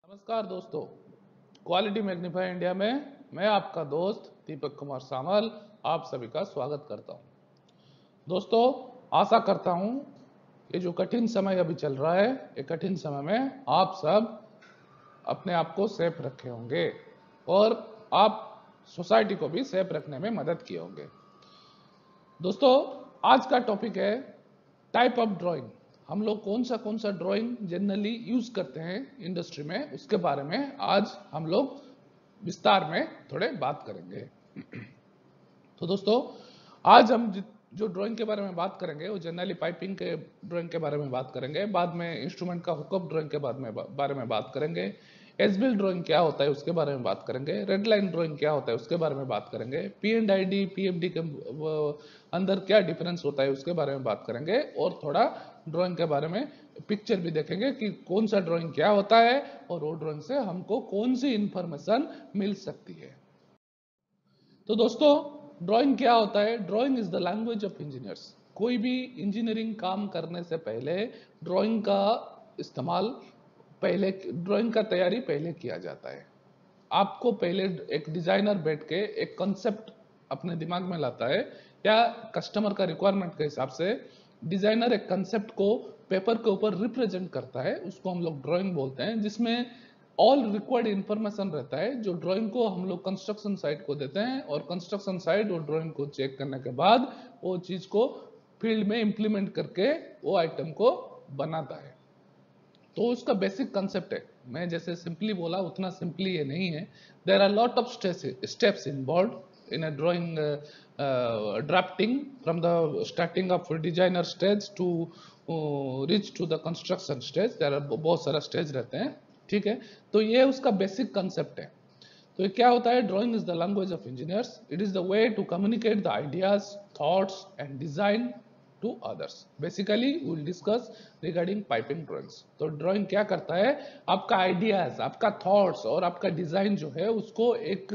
नमस्कार दोस्तों, quality magnify India में मैं आपका दोस्त दीपक कुमार सामल आप सभी का स्वागत करता हूं। दोस्तों, आशा करता हूं ये जो कठिन समय अभी चल रहा है, ये कठिन समय में आप सब अपने आप को सेफ रखे होंगे और आप सोसाइटी को भी सेफ रखने में मदद किए होंगे। दोस्तों, आज का टॉपिक है टाइप ऑफ ड्राइंग। हम लोग कौन सा ड्राइंग जनरली यूज करते हैं इंडस्ट्री में, उसके बारे में आज हम लोग विस्तार में थोड़े बात करेंगे। तो दोस्तों, आज हम जो ड्राइंग के बारे में बात करेंगे वो जनरली पाइपिंग के ड्राइंग के बारे में बात करेंगे। बाद में इंस्ट्रूमेंट का हुकअप ड्राइंग के बारे में बात करेंगे। एसबिल ड्राइंग क्या होता है उसके बारे में बात करेंगे। रेड लाइन ड्राइंग क्या होता है उसके बारे में बात करेंगे। P and I D PMD के अंदर क्या डिफरेंस होता है उसके बारे में बात करेंगे और थोड़ा ड्राइंग के बारे में पिक्चर भी देखेंगे कि कौन सा ड्राइंग क्या होता है और वो ड्राइंग से हमको कौन सी इंफॉर्मेशन मिल सकती है। तो दोस्तों, ड्राइंग क्या होता है? Drawing is the language of engineers. कोई भी इंजीनियरिंग काम करने से पहले ड्राइंग का इस्तेमाल पहले ड्राइंग का तैयारी पहले किया जाता है। आपको पहले एक डिजाइनर बैठ के एक कॉन्सेप्ट अपने दिमाग में लाता है या कस्टमर का रिक्वायरमेंट के हिसाब से डिजाइनर एक कॉन्सेप्ट को पेपर के ऊपर रिप्रेजेंट करता है, उसको हम लोग ड्राइंग बोलते हैं, जिसमें ऑल रिक्वायर्ड इंफॉर्मेशन रहता है जो ड्राइंग को हम लोग कंस्ट्रक्शन साइट को देते हैं और कंस्ट्रक्शन साइट और ड्राइंग को चेक करने के बाद वो चीज को फील्ड में इंप्लीमेंट करके वो आइटम को बनाता है। तो उसका बेसिक कंसेप्ट है। मैं जैसे सिंपली बोला उतना सिंपली ये नहीं है। There are lot of steps involve in a drawing drafting from the starting of designer stage to reach to the construction stage. There are बहुत सारा स्टेज रहते हैं, ठीक है। तो ये उसका बेसिक कंसेप्ट है। तो ये क्या होता है? Drawing is the language of engineers. It is the way to communicate the ideas, thoughts and design to others. Basically we will discuss regarding piping drawings. तो ड्राइंग क्या करता है? आपका आइडियाज, आपका थॉट्स और आपका डिजाइन जो है उसको एक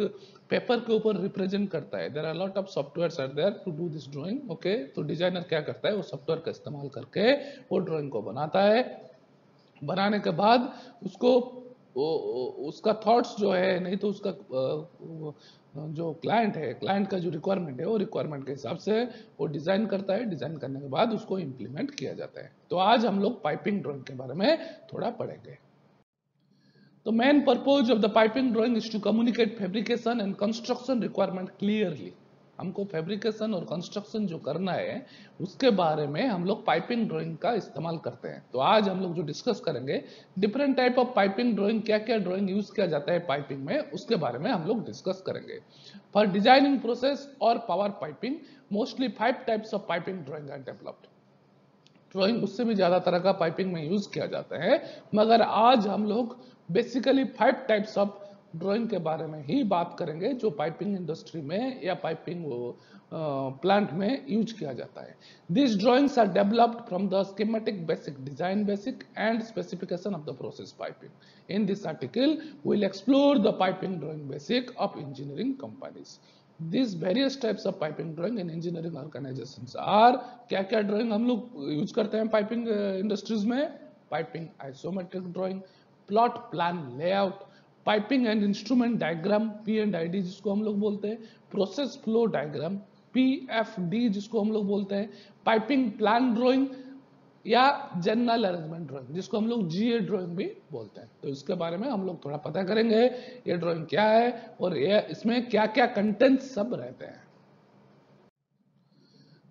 पेपर के ऊपर रिप्रेजेंट करता है। There are lot of softwares are there to do this drawing, okay. तो डिजाइनर क्या करता है? वो सॉफ्टवेयर का इस्तेमाल करके वो ड्राइंग को बनाता है। बनाने के बाद उसको उसका थॉट्स जो है, नहीं तो उसका जो क्लाइंट है, क्लाइंट का जो रिक्वायरमेंट है वो रिक्वायरमेंट के हिसाब से वो डिजाइन करता है। डिजाइन करने के बाद उसको इंप्लीमेंट किया जाता है। तो आज हम लोग पाइपिंग ड्राइंग के बारे में थोड़ा पढ़ेंगे। तो main purpose of the piping drawing is to communicate fabrication and construction requirement clearly. हमको फैब्रिकेशन और कंस्ट्रक्शन जो करना है उसके बारे में हम लोग पाइपिंग ड्राइंग का इस्तेमाल करते हैं। तो आज हम लोग जो डिस्कस करेंगे different type of piping drawing, क्या क्या ड्राइंग यूज किया जाता है पाइपिंग में, उसके बारे में हम लोग डिस्कस करेंगे। फॉर डिजाइनिंग प्रोसेस और power piping mostly 5 types of piping drawing are developed. Drawing उससे भी ज्यादा तरह का पाइपिंग में यूज किया जाता है, मगर आज हम लोग बेसिकली 5 टाइप्स ऑफ ड्राइंग के बारे में ही बात करेंगे जो पाइपिंग इंडस्ट्री में या पाइपिंग प्लांट में यूज किया जाता है। This drawings are developed from the schematic basic design basic and specification of the process piping. In this article we will explore the piping drawing basic of engineering companies. These various types of piping drawing in engineering organizations are, क्या क्या drawing हम लोग use करते हैं piping industries में? Piping isometric drawing, plot plan layout, piping and instrument diagram P and I D जिसको हम लोग बोलते हैं, प्रोसेस फ्लो डायग्राम PFD जिसको हम लोग बोलते हैं, पाइपिंग प्लान ड्राइंग या जनरल अरेंजमेंट ड्राइंग जिसको हम लोग GA ड्राइंग भी बोलते हैं। तो इसके बारे में हम लोग थोड़ा पता करेंगे ये ड्राइंग क्या है और ये इसमें क्या क्या कंटेंट सब रहते हैं।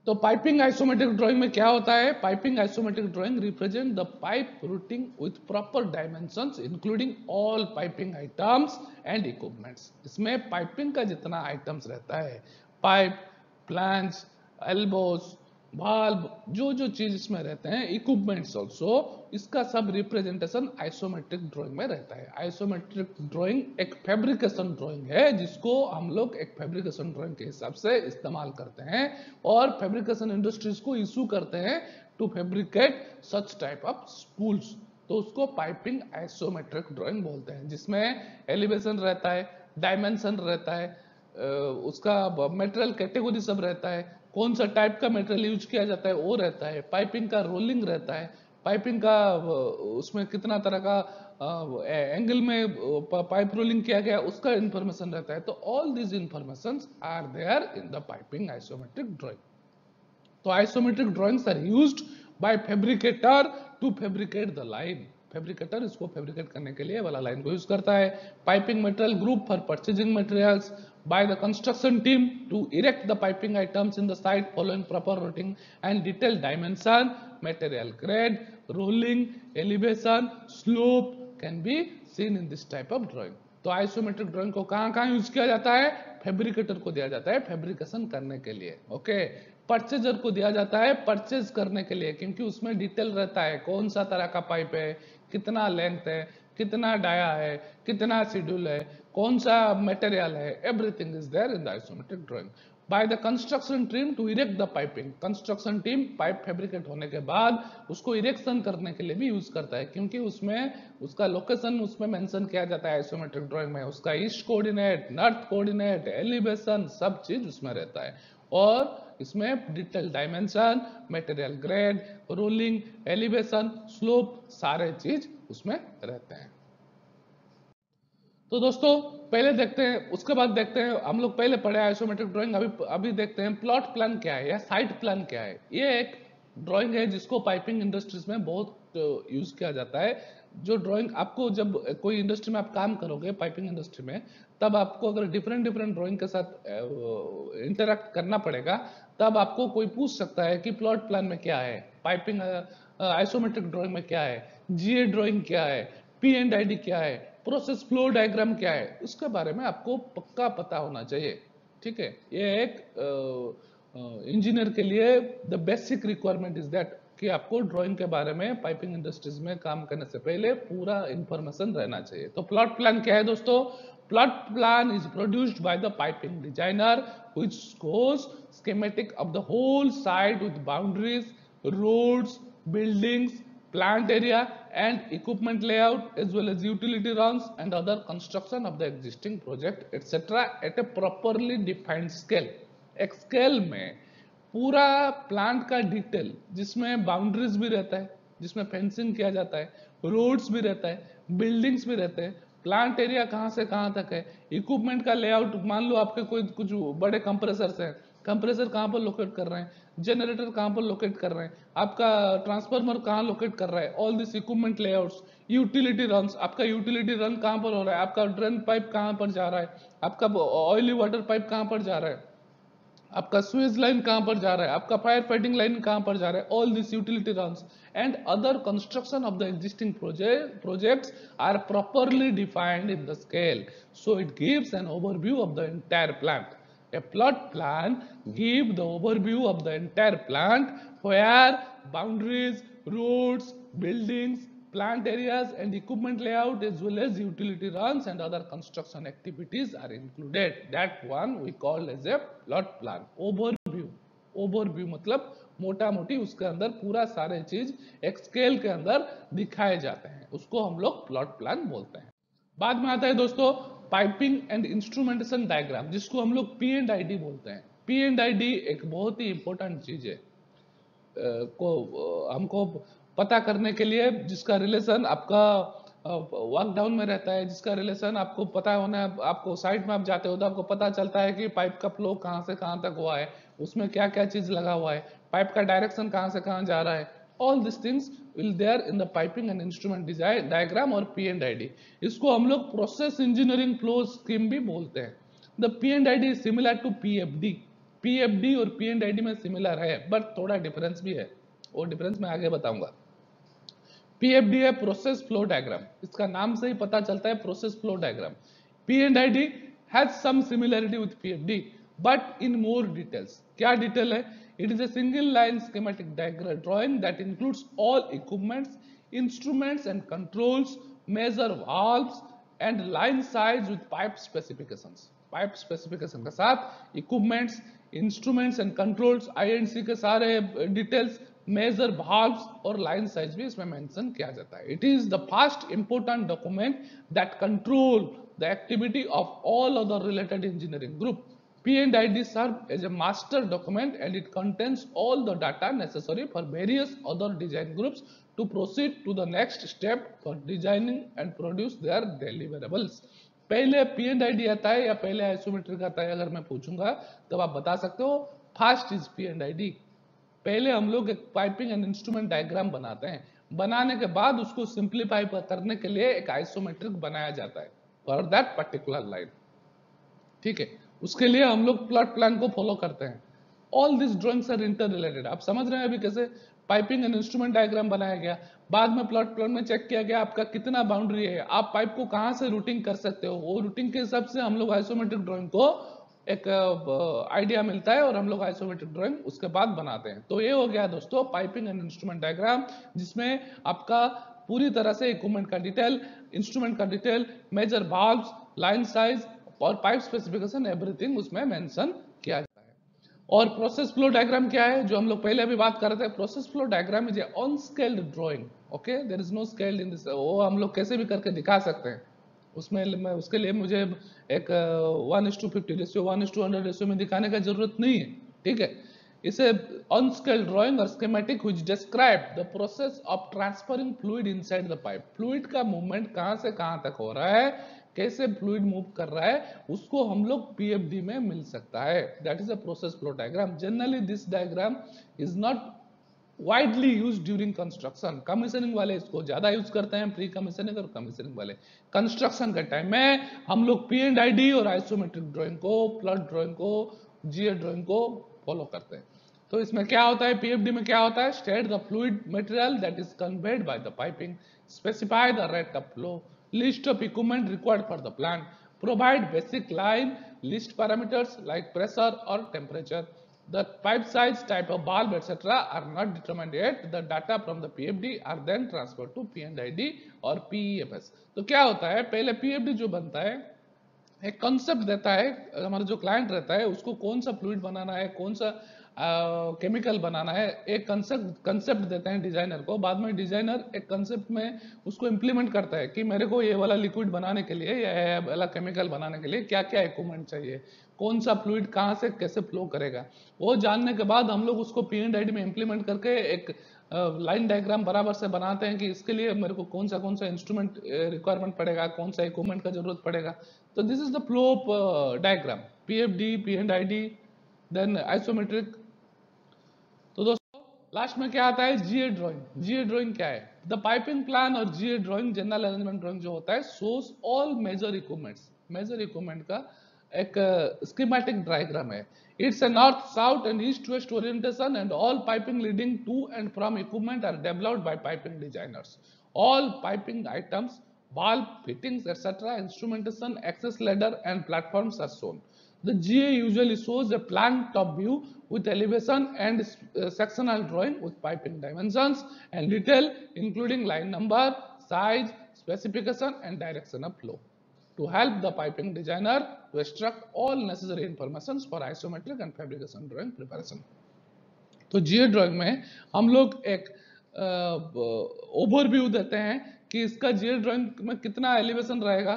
तो पाइपिंग आइसोमेट्रिक ड्राइंग में क्या होता है? Piping isometric drawing represent the pipe routing with proper dimensions including all piping items and equipments. इसमें पाइपिंग का जितना आइटम्स रहता है, पाइप, फ्लैंज, एल्बोज, वाल्व, जो जो चीज इसमें रहते हैं, इक्विपमेंट्स ऑल्सो, इसका सब रिप्रेजेंटेशन आइसोमेट्रिक ड्राइंग में रहता है। आइसोमेट्रिक ड्राइंग एक फैब्रिकेशन ड्राइंग है जिसको हम लोग एक फैब्रिकेशन ड्राइंग के हिसाब से इस्तेमाल करते हैं और फैब्रिकेशन इंडस्ट्रीज को इशू करते हैं to fabricate such type of spools. तो उसको पाइपिंग आइसोमेट्रिक ड्राइंग बोलते हैं, जिसमें एलिवेशन रहता है, डायमेंशन रहता है, उसका मटेरियल कैटेगरी सब रहता है, कौन सा टाइप का मटेरियल यूज किया जाता है वो रहता है, पाइपिंग का रोलिंग रहता है, पाइपिंग का उसमें कितना तरह का एंगल में पाइप रोलिंग किया गया उसका इंफॉर्मेशन रहता है। तो all this information are there in the piping isometric drawing. तो isometric drawings are used by fabricator to fabricate the line. Fabricator इसको फैब्रिकेट करने के लिए वाला लाइन को यूज करता है। Piping material group for purchasing materials by the construction team to erect the piping items in the site following proper routing and detailed dimension, material grade, rolling, elevation, slope can be seen in this type of drawing। तो isometric drawing को कहां use किया जाता है? Fabricator को दिया जाता है फैब्रिकेशन करने के लिए। ओके, परचेजर को दिया जाता है परचेज करने के लिए, क्योंकि उसमें डिटेल रहता है कौन सा तरह का पाइप है, कितना लेंथ है, कितना डाया है, कितना शेड्यूल है, कौन सा मटेरियल है, everything is there in the isometric drawing. By the construction team to erect the piping. Construction team pipe fabricate होने के बाद उसको इरेक्शन करने के लिए भी यूज करता है, क्योंकि उसमें उसका लोकेशन उसमें मेंशन किया जाता है आइसोमेट्रिक ड्राइंग में। उसका east coordinate, north coordinate, elevation सब चीज उसमें रहता है। और इसमें detail dimension, material grade, rolling, elevation, slope सारे चीज उसमें रहते हैं। तो दोस्तों पहले देखते हैं, उसके बाद देखते हैं, हम लोग पहले पढ़े आइसोमेट्रिक ड्राइंग, अभी देखते हैं प्लॉट प्लान क्या है या साइट प्लान क्या है। ये एक ड्राइंग है जिसको पाइपिंग इंडस्ट्रीज में बहुत यूज किया जाता है। जो ड्राइंग आपको जब कोई इंडस्ट्री में आप काम करोगे पाइपिंग इंडस्ट्री में, तब आपको अगर डिफरेंट डिफरेंट ड्राइंग के साथ इंटरेक्ट करना पड़ेगा, तब आपको कोई पूछ सकता है कि प्लॉट प्लान में क्या है, पाइपिंग आइसोमेट्रिक ड्राइंग में क्या है, जीए ड्राइंग क्या है, पी एंड आई डी क्या है, प्रोसेस फ्लो डायग्राम क्या है, उसके बारे में आपको पक्का पता होना चाहिए। ठीक है, ये एक इंजीनियर के लिए the basic requirement is that कि आपको ड्राइंग के बारे में पाइपिंग इंडस्ट्रीज में काम करने से पहले पूरा इंफॉर्मेशन रहना चाहिए। तो प्लॉट प्लान क्या है दोस्तों? Plot plan is produced by the piping designer which shows schematic of the whole site with boundaries, roads, buildings, plant area and equipment layout as well as utility runs and other construction of the existing project etc at a properly defined scale। एक scale में पूरा plant का detail, जिसमें boundaries भी रहता है, जिसमें fencing किया जाता है, रोड्स भी रहता है, बिल्डिंग्स भी रहते हैं, प्लांट एरिया कहां से कहां तक है, इक्विपमेंट का लेआउट, मान लो आपके कोई कुछ बड़े कंप्रेसर्स हैं, कंप्रेसर कहां पर लोकेट कर रहे हैं, जनरेटर कहां पर लोकेट कर रहे हैं, आपका ट्रांसफार्मर कहां लोकेट कर रहा है, all this equipment layouts, utility runs, आपका यूटिलिटी रन कहां पर हो रहा है, आपका ड्रेन पाइप कहां पर जा रहा है, आपका ऑयली वाटर पाइप कहां पर जा रहा है, आपका स्वेज लाइन कहां पर जा रहा है, आपका फायर फाइटिंग लाइन कहां पर जा रहा है, all this utility runs and other construction of the existing projects are properly defined in the scale, so it gives an overview of the entire plant। A plot plan gives the overview of the entire plant where boundaries, roads, buildings, plant areas and equipment layout as well as utility runs and other construction activities are included। That one we call as a plot plan। overview, overview मतलब मोटा मोटी उसके अंदर पूरा सारे चीज एक scale के अंदर दिखाए जाते हैं, उसको हम लोग प्लॉट प्लान बोलते हैं। बाद में आता है दोस्तों पाइपिंग एंड इंस्ट्रूमेंटेशन डायग्राम, जिसको हम लोग पी एंड आई डी बोलते हैं। पी एंड आई डी एक बहुत ही इंपॉर्टेंट चीज है को हमको पता करने के लिए, जिसका रिलेशन आपका वर्क डाउन में रहता है, जिसका रिलेशन आपको पता होना है, आपको साइट में आप जाते हो तो आपको पता चलता है कि पाइप का फ्लो कहां से कहां तक हुआ है, उसमें क्या क्या चीज लगा हुआ है, पाइप का डायरेक्शन कहां से कहां जा रहा है, all this things will there in the piping and instrument design diagram और पी एंड आई डी। इसको हम लोग प्रोसेस इंजीनियरिंग फ्लो स्कीम भी बोलते हैं। The P and I D is similar to PFD. PFD और पी एंड आई डी में similar है, बट थोड़ा डिफरेंस भी है, वो डिफरेंस मैं आगे बताऊंगा। पीएफडी है प्रोसेस फ्लो डायग्राम, इसका नाम से ही पता चलता है process flow diagram. P and I D has some similarity with PFD but in more details. क्या डिटेल है? It is a single line schematic diagram drawing that includes all equipments, instruments and controls, measure valves and line size with pipe specifications। Pipe specification के साथ equipments, instruments and controls, INC के सारे details, major valves और line size भी इसमें mention किया जाता है। It is the first important document that control the activity of all other related engineering group. P&ID serve as a master document and it contains all the data necessary for various other design groups to proceed to the next step for designing and produce their deliverables. पहले P&ID आता है या पहले isometric आता है, अगर मैं पूछूंगा तब आप बता सकते हो फास्ट इज P&ID। पहले हम लोग एक पाइपिंग एंड इंस्ट्रूमेंट डायग्राम बनाते हैं, बनाने के बाद उसको सिंप्लीफाई करने के लिए एक आइसोमेट्रिक बनाया जाता है फॉर दैट पर्टिकुलर लाइन। ठीक है, उसके लिए हम लोग प्लॉट प्लान को फॉलो करते हैं। All this drawings are interrelated. आप समझ रहे हैं अभी कैसे पाइपिंग एंड इंस्ट्रूमेंट डायग्राम बनाया गया, बाद में प्लॉट प्लान में चेक किया गया आपका कितना बाउंड्री है, आप पाइप को कहां से रूटिंग कर सकते हो, वो रूटिंग के हिसाब से हम लोग आइसोमेट्रिक ड्राइंग को एक आइडिया मिलता है और हम लोग आइसोमेट्रिक ड्राइंग उसके बाद बनाते हैं। तो ये हो गया दोस्तों पाइपिंग एंड इंस्ट्रूमेंट डायग्राम, जिसमें आपका पूरी तरह से इक्विपमेंट का डिटेल, इंस्ट्रूमेंट का detail, major valves, line size और पाइप स्पेसिफिकेशन एवरीथिंग उसमें मेंशन किया जाता है। और प्रोसेस फ्लो डायग्राम क्या है, जो हम लोग पहले अभी बात कर रहे थे, process flow diagram is unscaled drawing. Okay, there is no scaled in this, वो हम लोग कैसे भी करके दिखा सकते हैं। उसमें उसके लिए मुझे एक 1:50 रेशियो 1:100 रेशियो में दिखाने का जरूरत नहीं है। ठीक है, इसे अनस्केल्ड ड्राइंग और schematic which describe the process of transferring fluid inside the pipe. Fluid का मूवमेंट कहां से कहां तक हो रहा है, कैसे फ्लूइड मूव कर रहा है, उसको हम लोग पीएफडी में मिल सकता है। That is a process flow diagram. Generally this diagram is not widely use during construction. Commissioning वाले इसको ज्यादा यूज करते हैं, प्री कमीशनिंग और कमीशनिंग वाले कंस्ट्रक्शन के टाइम में हम लोग P&ID और आइसोमेट्रिक ड्राइंग को, प्लॉट ड्राइंग को, जीए ड्राइंग को फॉलो करते हैं। तो इसमें क्या होता है, पीएफडी में क्या होता है, state the fluid material that is conveyed by the piping, specify the rate of flow, list of equipment required for the plant, provide basic line list parameters like pressure or temperature. The pipe size, type of valve, etc. are not determined yet. The data from the PFD are then transferred to P&ID और PEFS. तो क्या होता है, पहले PFD जो बनता है एक कॉन्सेप्ट देता है, हमारा जो क्लाइंट रहता है उसको कौन सा फ्लूइड बनाना है, कौन सा केमिकल बनाना है, एक कंसेप्ट देते हैं डिजाइनर को। बाद में डिजाइनर एक कंसेप्ट में उसको इंप्लीमेंट करता है कि मेरे को ये वाला लिक्विड बनाने के लिए या ये वाला केमिकल बनाने के लिए क्या क्या इक्विपमेंट चाहिए, कौन सा फ्लूइड कहाँ से कैसे फ्लो करेगा। वो जानने के बाद हम लोग उसको P&ID में इंप्लीमेंट करके एक लाइन डायग्राम बराबर से बनाते हैं कि इसके लिए मेरे को कौन सा इंस्ट्रूमेंट रिक्वायरमेंट पड़ेगा, कौन सा इक्विपमेंट का जरूरत पड़ेगा। तो this is the flow of diagram, PFD, P&ID, then isometric. तो दोस्तों लास्ट में क्या आता है, जीए ड्राइंग। जीए ड्राइंग क्या है, द पाइपिंग प्लान और GA drawing, general arrangement drawing जो होता है, shows all major equipments. Major equipment का एक स्कीमेटिक डायग्राम है। It's a north south and east west orientation and all piping leading to and from equipment are developed by piping designers. All piping items, valve, fittings, etc., instrumentation, access ladder and platforms are shown. The GA usually shows a plan top view with elevation and sectional drawing with piping dimensions and detail including line number, size, specification and direction of flow to help the piping designer to extract all necessary information for isometric and fabrication drawing preparation. तो जीए drawing में हम लोग एक overview देते हैं कि इसका जीए drawing में कितना एलिवेशन रहेगा,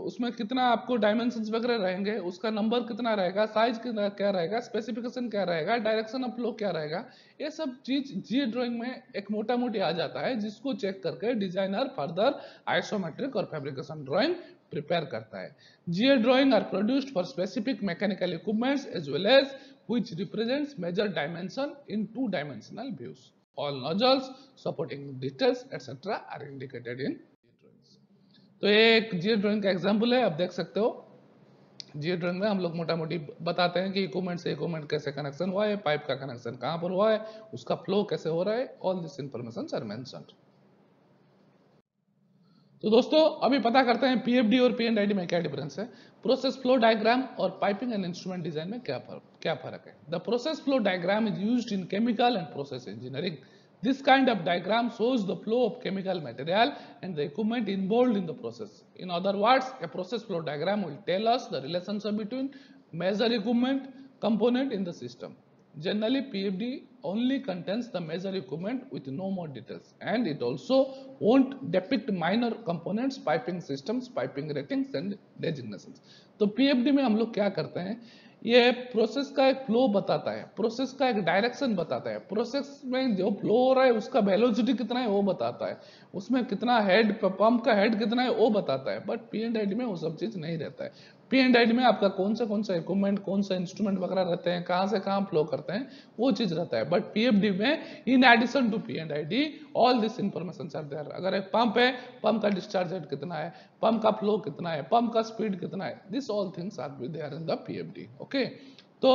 उसमें कितना आपको डायमेंशंस वगैरह रहेंगे, उसका नंबर कितना रहेगा, साइज कितना क्या रहेगा, स्पेसिफिकेशन क्या रहेगा, डायरेक्शन ऑफ फ्लो क्या रहेगा, ये सब चीज जीए ड्राइंग में एक मोटा मोटी आ जाता है, जिसको चेक करके डिजाइनर फर्दर आइसोमेट्रिक और फैब्रिकेशन ड्राइंग प्रिपेयर करता है। GA drawing are produced for specific mechanical equipments as well as which represents major dimension in two-dimensional views. All nozzles, supporting details, etc. are indicated in drawings. तो ये एक GA drawing का example है, आप देख सकते हो। GA drawing में हम लोग मोटा मोटी बताते हैं कि इक्विपमेंट से इक्विपमेंट कैसे कनेक्शन हुआ है, पाइप का कनेक्शन कहाँ पर हुआ है, उसका फ्लो कैसे हो रहा है, all this information are mentioned. तो दोस्तों अभी पता करते हैं पीएफडी और P&ID में क्या डिफरेंस है, प्रोसेस फ्लो डायग्राम और पाइपिंग एंड इंस्ट्रूमेंट डिजाइन में क्या फर्क है। The process flow diagram is used in chemical and process engineering. This kind of diagram shows the flow of chemical material and the equipment involved in the process. In other words, a process flow diagram will tell us the relationship between major equipment component in the system. Generally, PFD only contains the major equipment with no more details, and it also won't depict minor components, piping systems, piping ratings and designations. तो PFD में हम लोग क्या करते हैं, ये process का एक फ्लो बताता है, प्रोसेस का एक डायरेक्शन बताता है, प्रोसेस में जो फ्लो हो रहा है उसका वेलोसिटी कितना है वो बताता है, उसमें कितना हेड, पंप का हेड कितना है वो बताता है। बट पी एंड आईडी में वो सब चीज नहीं रहता है। पी एंड आईडी में आपका कौन सा इक्विपमेंट, कौन सा इंस्ट्रूमेंट वगैरह रहते हैं, कहाँ से कहाँ फ्लो करते हैं, वो चीज रहता है। बट पीएफडी में in addition to P and ID all this information are there. अगर एक पंप है, पंप का डिस्चार्ज रेट कितना है, पंप का फ्लो कितना है, पंप का स्पीड कितना है, this all things are be there in the PFD. Okay, तो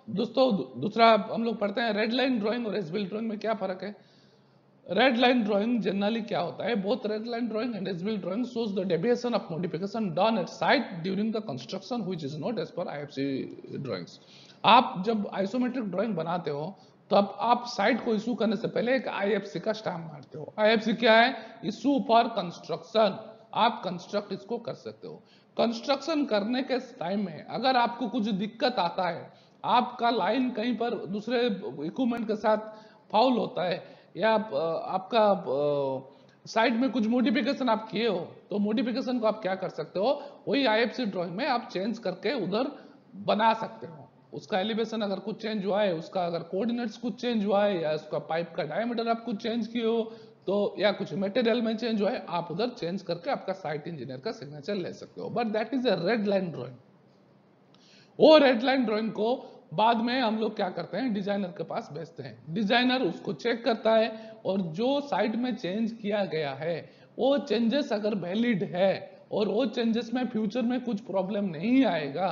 दोस्तों दूसरा हम लोग पढ़ते हैं रेड लाइन ड्राइंग और एज-बिल्ट ड्राइंग में क्या फर्क है। रेड लाइन ड्राइंग जनरली क्या होता है, both red line drawing and as-built drawing shows the deviation of modification done at site during the construction which is not as per IFC drawings। आप जब isometric drawing बनाते हो तब आप site को इशू करने से पहले एक आईएफसी का स्टैम्प मारते हो। आईएफसी क्या है, इशू फॉर कंस्ट्रक्शन। आप कंस्ट्रक्ट इसको कर सकते हो। कंस्ट्रक्शन करने के टाइम में अगर आपको कुछ दिक्कत आता है, आपका लाइन कहीं पर दूसरे इक्विपमेंट के साथ फाउल होता है, या आपका साइड में कुछ मॉडिफिकेशन आप किए हो, तो मॉडिफिकेशन को आप क्या कर सकते हो, वही आईएफसी ड्राइंग में आप चेंज करके उधर बना सकते हो। उसका एलिवेशन अगर कुछ चेंज हुआ है, उसका अगर कोऑर्डिनेट्स कुछ चेंज हुआ है, या उसका पाइप का डायमीटर आप कुछ चेंज किए हो, तो या कुछ मटेरियल में चेंज हुआ है, आप उधर चेंज करके आपका साइट इंजीनियर का सिग्नेचर ले सकते हो। But that is a red line drawing. वो रेड लाइन ड्राइंग को बाद में हम लोग क्या करते हैं, डिजाइनर के पास भेजते हैं। डिजाइनर उसको चेक करता है, और जो साइट में चेंज किया गया है वो चेंजेस अगर वैलिड है और वो चेंजेस में फ्यूचर में कुछ प्रॉब्लम नहीं आएगा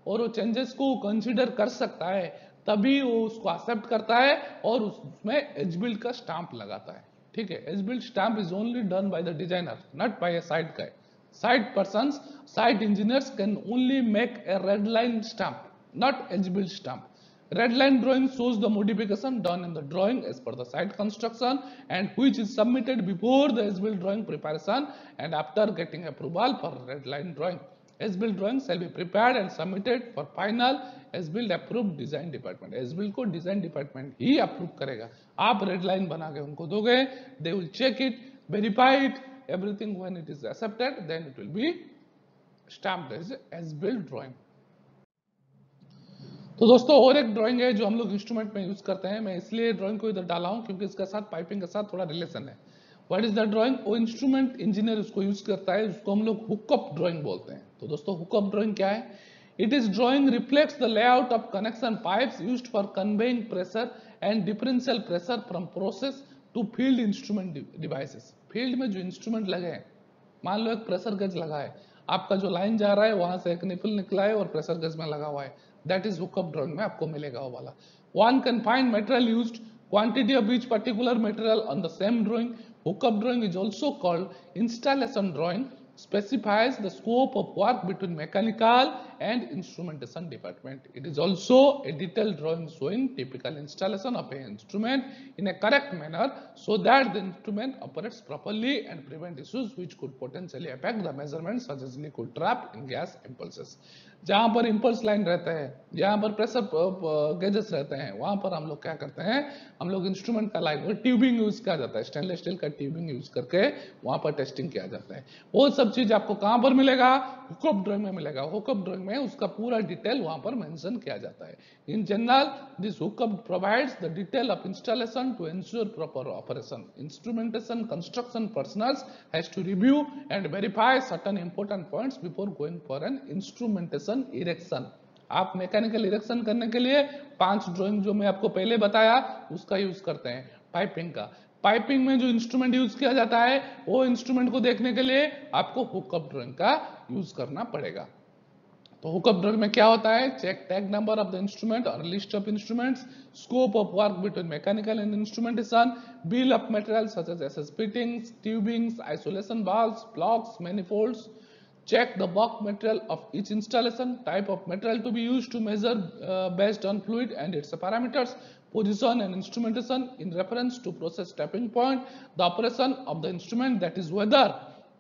और वो चेंजेस को कंसीडर कर सकता है, तभी वो उसको एक्सेप्ट करता है और उसमें एज बिल्ड का स्टाम्प लगाता है। ठीक है, as build stamp is only done by the designer, not by a site guy. Site persons, site engineers can only make a red line stamp, not edge-built stamp. Red line drawing shows the modification done in the drawing as per the site construction and which is submitted before the as-built drawing preparation and after getting approval for red line drawing. As-built drawing shall be prepared and submitted for final as-built approved design department. As-built को design department ही approve करेगा। आप red line बना के उनको दोगे, they will check it, verify it, everything when it is accepted, then it will be stamped as built drawing। तो दोस्तों और एक ड्राइंग है जो हम लोग इंस्ट्रूमेंट में यूज करते हैं। मैं इसलिए ड्राइंग को इधर डाला हूं क्योंकि इसके साथ पाइपिंग के साथ थोड़ा रिलेशन है। व्हाट इज द ड्राइंग, वो इंस्ट्रूमेंट इंजीनियर उसको यूज करता है, उसको हम लोग हुकअप ड्राइंग बोलते हैं। तो दोस्तों हुकअप ड्राइंग क्या है, it is drawing reflects the layout of connection pipes used for conveying pressure and differential pressure from process to field instrument devices. Field में जो इंस्ट्रूमेंट लगे हैं, मान लो एक प्रेशर गेज लगा है, आपका जो लाइन जा रहा है वहां से एक निपल निकला है और प्रेशर गेज में लगा हुआ है, दैट इज हुकअप ड्राइंग में आपको मिलेगा वो वाला। One can find material used, quantity of each particular material on the same drawing. Hookup drawing is also called installation drawing, specifies the scope of work between mechanical and instrumentation department. It is also a detailed drawing showing typical installation of an instrument in a correct manner so that the instrument operates properly and prevent issues which could potentially affect the measurements such as liquid trap in gas impulses। जहां पर impulse line रहता है, जहां पर pressure gauges रहते हैं, वहां पर हम लोग क्या करते हैं, हम लोग इंस्ट्रूमेंट का लाइन ट्यूबिंग यूज किया जाता है, स्टेनलेस स्टील का ट्यूबिंग यूज करके वहां पर टेस्टिंग किया जाता है। वो सब चीज आपको कहां पर मिलेगा, हुकअप ड्राइंग में मिलेगा। हुकअप ड्राइंग में उसका पूरा डिटेल वहां पर मेंशन किया जाता है। In general this hookup provides the detail of installation to ensure proper operation. Instrumentation construction personnels has to review and verify certain important points before going for an instrumentation erection. आप mechanical erection करने के लिए 5 drawing जो मैं आपको पहले बताया उसका यूज करते हैं। पाइपिंग का, पाइपिंग में जो इंस्ट्रूमेंट यूज किया जाता है वो इंस्ट्रूमेंट को देखने के लिए आपको हुकअप ड्राइंग का यूज करना पड़ेगा। तो हुकअप ड्राइंग में क्या होता है, check tag number of the instrument और list of instruments, scope of work between mechanical and instrumentation, bill of material such as SS fittings, tubings, isolation valves, blocks, manifolds. Check the bulk material of each installation, type of material to be used to measure based on fluid and its parameters, position and instrumentation in reference to process tapping point, the operation of the instrument, that is whether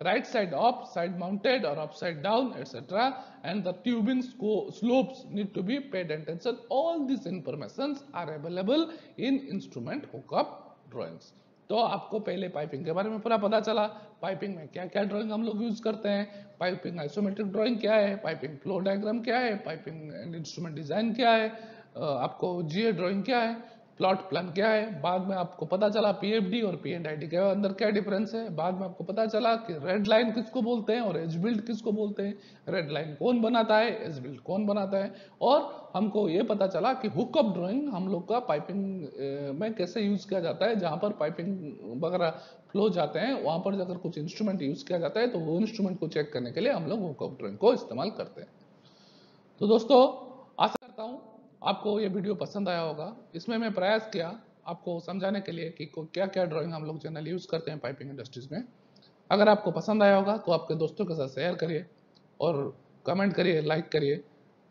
right side up, side mounted or upside down, etc. and the tubing slopes need to be paid attention. All these informations are available in instrument hookup drawings. तो आपको पहले piping के बारे में पूरा पता चला, piping में क्या क्या ड्राइंग हम लोग यूज करते हैं, पाइपिंग आइसोमेट्रिक ड्राइंग क्या है, पाइपिंग फ्लो डायग्राम क्या है, पाइपिंग एंड इंस्ट्रूमेंट डिजाइन क्या है, आपको जीए ड्राइंग क्या है, प्लॉट प्लान क्या है। बाद में आपको पता चला पीएफडी और पीएनआईडी के अंदर क्या डिफरेंस है। बाद में आपको पता चला कि रेड लाइन किसको बोलते हैं और एज बिल्ड किसको बोलते हैं, रेड लाइन कौन बनाता है, एज बिल्ड कौन बनाता है। और हमको ये पता चला कि हुकअप ड्राइंग हम लोग का पाइपिंग में कैसे यूज किया जाता है, जहां पर पाइपिंग वगैरह फ्लो जाते हैं वहां पर अगर कुछ इंस्ट्रूमेंट यूज किया जाता है तो वो इंस्ट्रूमेंट को चेक करने के लिए हम लोग हुकअप ड्राइंग को इस्तेमाल करते हैं। तो दोस्तों आशा करता हूं आपको ये वीडियो पसंद आया होगा। इसमें मैं प्रयास किया आपको समझाने के लिए कि क्या क्या ड्राइंग हम लोग जनरली यूज करते हैं पाइपिंग इंडस्ट्रीज में। अगर आपको पसंद आया होगा तो आपके दोस्तों के साथ शेयर करिए और कमेंट करिए, लाइक करिए।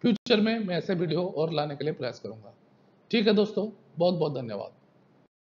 फ्यूचर में मैं ऐसे वीडियो और लाने के लिए प्रयास करूंगा। ठीक है दोस्तों, बहुत बहुत धन्यवाद।